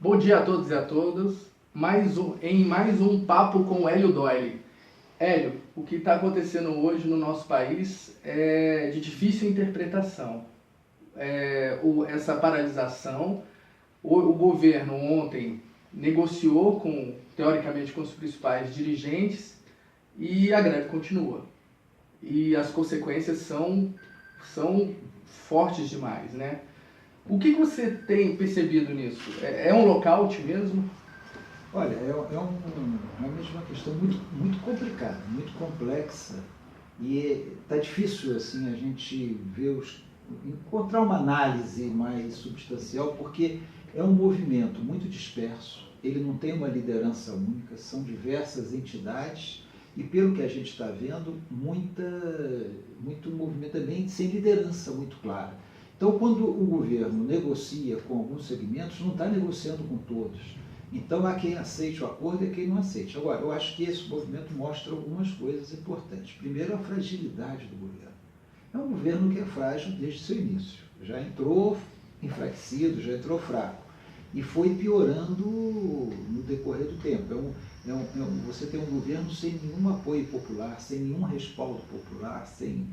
Bom dia a todos e a todas. Em mais um papo com o Hélio Doyle. Hélio, o que está acontecendo hoje no nosso país é de difícil interpretação. Essa paralisação, o governo ontem negociou teoricamente com os principais dirigentes e a greve continua. E as consequências são fortes demais, né? O que você tem percebido nisso? É um lockout mesmo? Olha, realmente uma questão muito complicada, muito complexa, e está difícil assim, a gente encontrar uma análise mais substancial, porque é um movimento muito disperso, ele não tem uma liderança única, são diversas entidades, e pelo que a gente está vendo, muito movimento também sem liderança muito clara. Então, quando o governo negocia com alguns segmentos, não está negociando com todos. Então, há quem aceite o acordo e quem não aceite. Agora, eu acho que esse movimento mostra algumas coisas importantes. Primeiro, a fragilidade do governo. É um governo que é frágil desde seu início. Já entrou enfraquecido, já entrou fraco. E foi piorando no decorrer do tempo. Você tem um governo sem nenhum apoio popular, sem nenhum respaldo popular, sem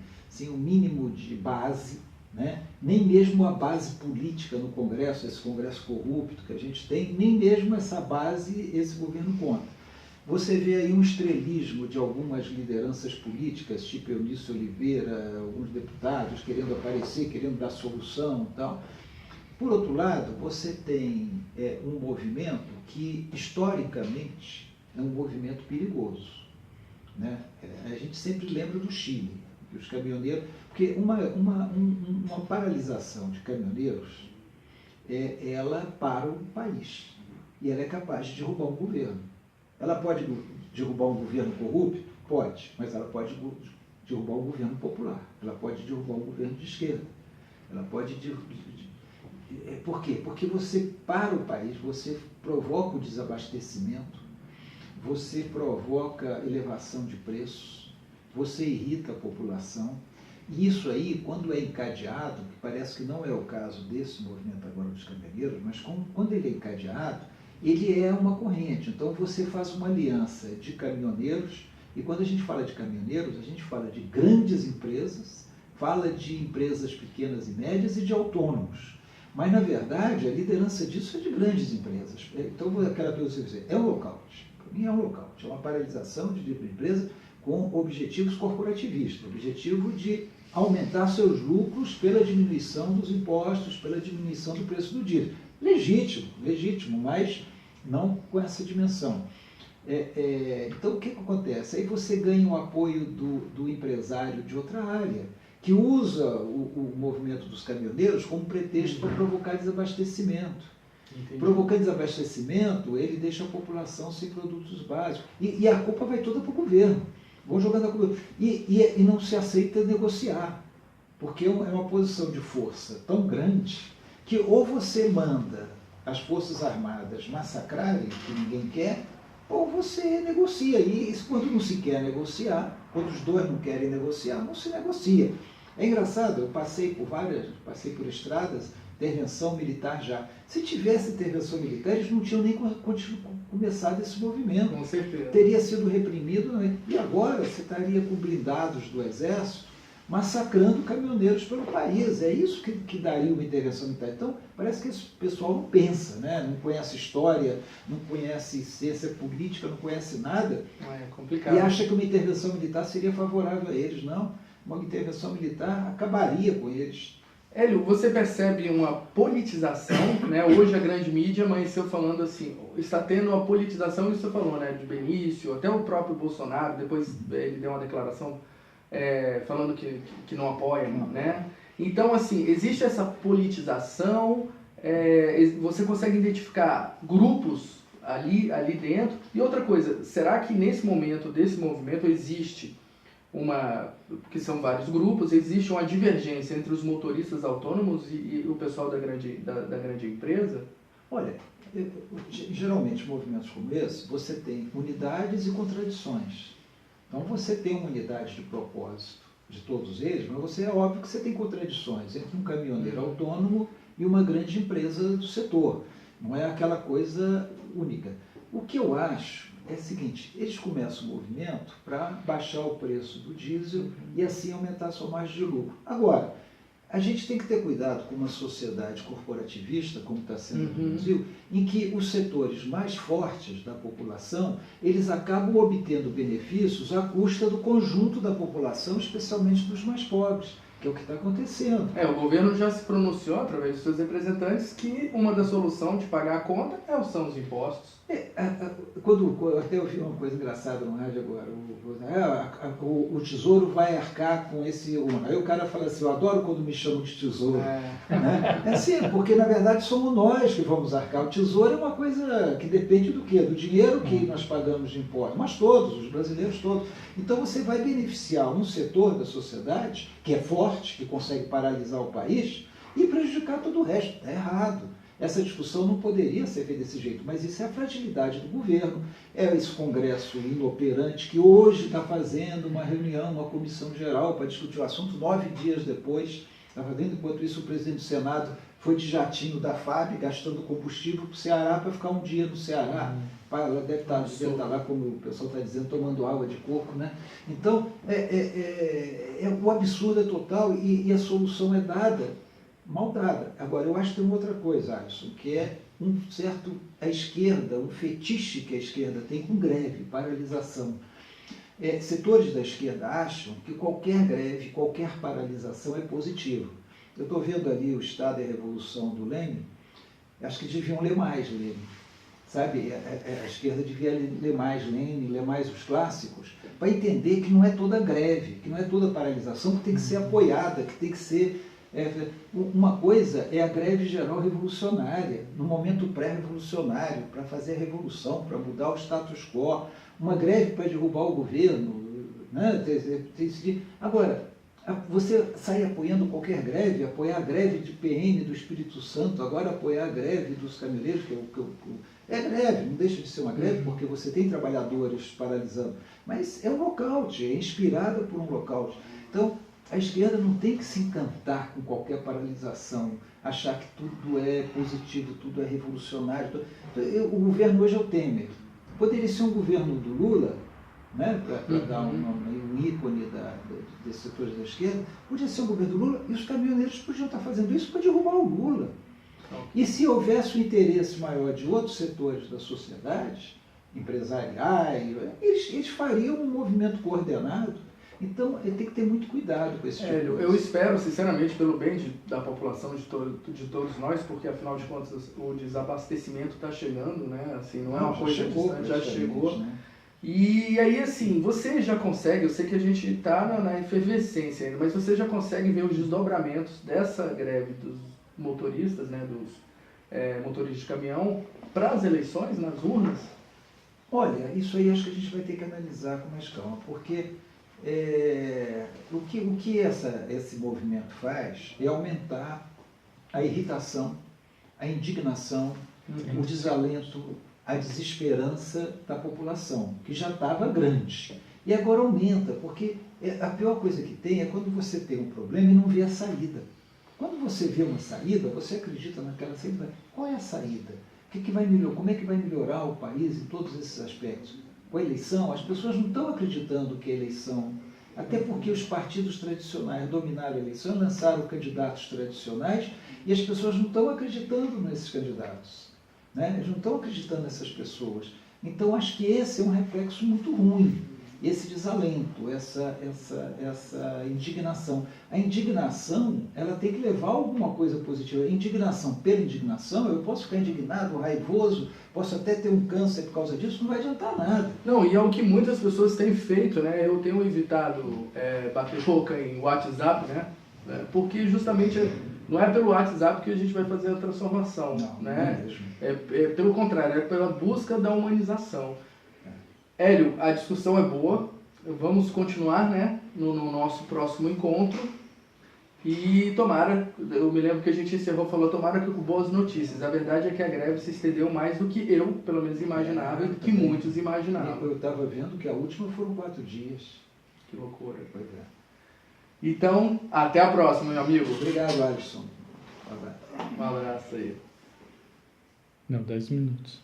o mínimo de base, né? Nem mesmo a base política no Congresso, esse Congresso corrupto que a gente tem, nem mesmo essa base esse governo conta. Você vê aí um estrelismo de algumas lideranças políticas, tipo Eunice Oliveira, alguns deputados querendo aparecer, querendo dar solução e tal. Por outro lado, você tem um movimento que, historicamente, é um movimento perigoso, né? A gente sempre lembra do Chile, que os caminhoneiros... Porque uma paralisação de caminhoneiros, ela para o país, e ela é capaz de derrubar um governo. Ela pode derrubar um governo corrupto? Pode, mas ela pode derrubar um governo popular, ela pode derrubar um governo de esquerda, ela pode... Por quê? Porque você para o país, você provoca o desabastecimento, você provoca elevação de preços, você irrita a população, e isso aí, quando é encadeado, que parece que não é o caso desse movimento agora dos caminhoneiros, mas quando ele é encadeado, ele é uma corrente. Então você faz uma aliança de caminhoneiros, e quando a gente fala de caminhoneiros, a gente fala de grandes empresas, fala de empresas pequenas e médias e de autônomos. Mas, na verdade, a liderança disso é de grandes empresas. Então, aquela coisa que você dizer, é um lockout. Para mim é um lockout, é uma paralisação de empresa com objetivos corporativistas, objetivo de aumentar seus lucros pela diminuição dos impostos, pela diminuição do preço do diesel. Legítimo, mas não com essa dimensão. Então, o que acontece? Aí você ganha o apoio do empresário de outra área, que usa o movimento dos caminhoneiros como pretexto para provocar desabastecimento. Entendi. Provocando desabastecimento, ele deixa a população sem produtos básicos. E a culpa vai toda para o governo. Vão jogando a culpa. E não se aceita negociar, porque é uma posição de força tão grande que ou você manda as Forças Armadas massacrarem, que ninguém quer, ou você negocia. E quando não se quer negociar, quando os dois não querem negociar, não se negocia. É engraçado, eu passei por estradas, intervenção militar já. Se tivesse intervenção militar, eles não tinham nem começado esse movimento. Com certeza. Teria sido reprimido, né? E agora você estaria com blindados do Exército massacrando caminhoneiros pelo país. É isso que daria uma intervenção militar. Então, parece que esse pessoal não pensa, né? Não conhece história, não conhece ciência política, não conhece nada. É complicado. E acha que uma intervenção militar seria favorável a eles. Não, uma intervenção militar acabaria com eles. Hélio, você percebe uma politização, né? Hoje a grande mídia amanheceu falando assim, está tendo uma politização, isso você falou, né? De Benício, até o próprio Bolsonaro, depois ele deu uma declaração falando que não apoia, né? Então, assim, existe essa politização, você consegue identificar grupos ali dentro. E outra coisa, será que nesse momento desse movimento existe porque são vários grupos, existe uma divergência entre os motoristas autônomos e o pessoal da grande empresa? Olha, geralmente movimentos como esse, você tem unidades e contradições. Então você tem uma unidade de propósito de todos eles, mas é óbvio que você tem contradições entre um caminhoneiro autônomo e uma grande empresa do setor. Não é aquela coisa única. O que eu acho é o seguinte, eles começam o movimento para baixar o preço do diesel e assim aumentar a sua margem de lucro. Agora, a gente tem que ter cuidado com uma sociedade corporativista, como está sendo no Brasil, em que os setores mais fortes da população, eles acabam obtendo benefícios à custa do conjunto da população, especialmente dos mais pobres, que é o que está acontecendo. O governo já se pronunciou, através dos seus representantes, que uma das soluções de pagar a conta são os impostos. Quando até eu vi uma coisa engraçada no rádio agora, o Tesouro vai arcar com esse... Aí o cara fala assim, eu adoro quando me chamam de Tesouro. Né? É assim, porque na verdade somos nós que vamos arcar. O Tesouro é uma coisa que depende do quê? Do dinheiro que nós pagamos de imposto. Mas todos, os brasileiros todos. Então você vai beneficiar um setor da sociedade que é forte, que consegue paralisar o país e prejudicar todo o resto. Está errado. Essa discussão não poderia ser feita desse jeito, mas isso é a fragilidade do governo, é esse Congresso inoperante que hoje está fazendo uma reunião, uma comissão geral para discutir o assunto 9 dias depois. Enquanto isso, o presidente do Senado foi de jatinho da FAB, gastando combustível para o Ceará, para ficar um dia no Ceará. Ela deve estar lá, como o pessoal está dizendo, tomando água de coco. Né? Então, o absurdo é total e a solução é dada. Mal dada. Agora, eu acho que tem uma outra coisa, Alisson, que é a esquerda, um fetiche que a esquerda tem com greve, paralisação. Setores da esquerda acham que qualquer greve, qualquer paralisação é positivo. Eu estou vendo ali o Estado e a Revolução do Lênin, acho que deviam ler mais Lênin. Sabe, a esquerda devia ler mais Lênin, ler mais os clássicos, para entender que não é toda greve, que não é toda paralisação que tem que ser apoiada, que tem que ser... uma coisa é a greve geral revolucionária, no momento pré-revolucionário, para fazer a revolução, para mudar o status quo, uma greve para derrubar o governo. Né? Agora, você sai apoiando qualquer greve, apoiar a greve de PN do Espírito Santo, agora apoiar a greve dos caminhoneiros, é greve, não deixa de ser uma greve, porque você tem trabalhadores paralisando, mas é um lockout, é inspirada por um lockout. Então, a esquerda não tem que se encantar com qualquer paralisação, achar que tudo é positivo, tudo é revolucionário. O governo hoje é o Temer. Poderia ser um governo do Lula, né, para dar um ícone desses setores da esquerda, podia ser um governo do Lula e os caminhoneiros podiam estar fazendo isso para derrubar o Lula. E se houvesse um interesse maior de outros setores da sociedade, empresariais, eles fariam um movimento coordenado. Então, tem que ter muito cuidado com esse tipo de coisa. Eu espero, sinceramente, pelo bem da população, de todos nós, porque, afinal de contas, o desabastecimento está chegando, né? Assim, não é uma coisa distante, já chegou. Né? E aí, assim, você já consegue, eu sei que a gente está na efervescência ainda, mas você já consegue ver os desdobramentos dessa greve dos motoristas, né? Dos motoristas de caminhão, para as eleições, nas urnas? Olha, isso aí acho que a gente vai ter que analisar com mais calma, porque... o que esse movimento faz é aumentar a irritação, a indignação, o desalento, a desesperança da população, que já estava grande. E agora aumenta, porque a pior coisa que tem é quando você tem um problema e não vê a saída. Quando você vê uma saída, você acredita naquela saída. Qual é a saída? Que vai melhorar? Como é que vai melhorar o país em todos esses aspectos? Com a eleição, as pessoas não estão acreditando que a eleição, até porque os partidos tradicionais dominaram a eleição, lançaram candidatos tradicionais e as pessoas não estão acreditando nesses candidatos. Né? Eles não estão acreditando nessas pessoas. Então, acho que esse é um reflexo muito ruim, esse desalento, essa indignação. A indignação, ela tem que levar a alguma coisa positiva. A indignação pela indignação, eu posso ficar indignado, raivoso, posso até ter um câncer por causa disso, não vai adiantar nada. Não, e é o que muitas pessoas têm feito, né? Eu tenho evitado bater boca em WhatsApp, né? Porque justamente não é pelo WhatsApp que a gente vai fazer a transformação, não, né? Não é mesmo. É pelo contrário, é pela busca da humanização. Hélio, a discussão é boa, vamos continuar, né, no nosso próximo encontro e tomara, eu me lembro que a gente encerrou falando, tomara que com boas notícias. A verdade é que a greve se estendeu mais do que eu, pelo menos, imaginava e do que muitos imaginavam. Eu estava vendo que a última foram 4 dias. Que loucura. Pois é. Então, até a próxima, meu amigo. Obrigado, Alisson. Um abraço aí. Não, 10 minutos.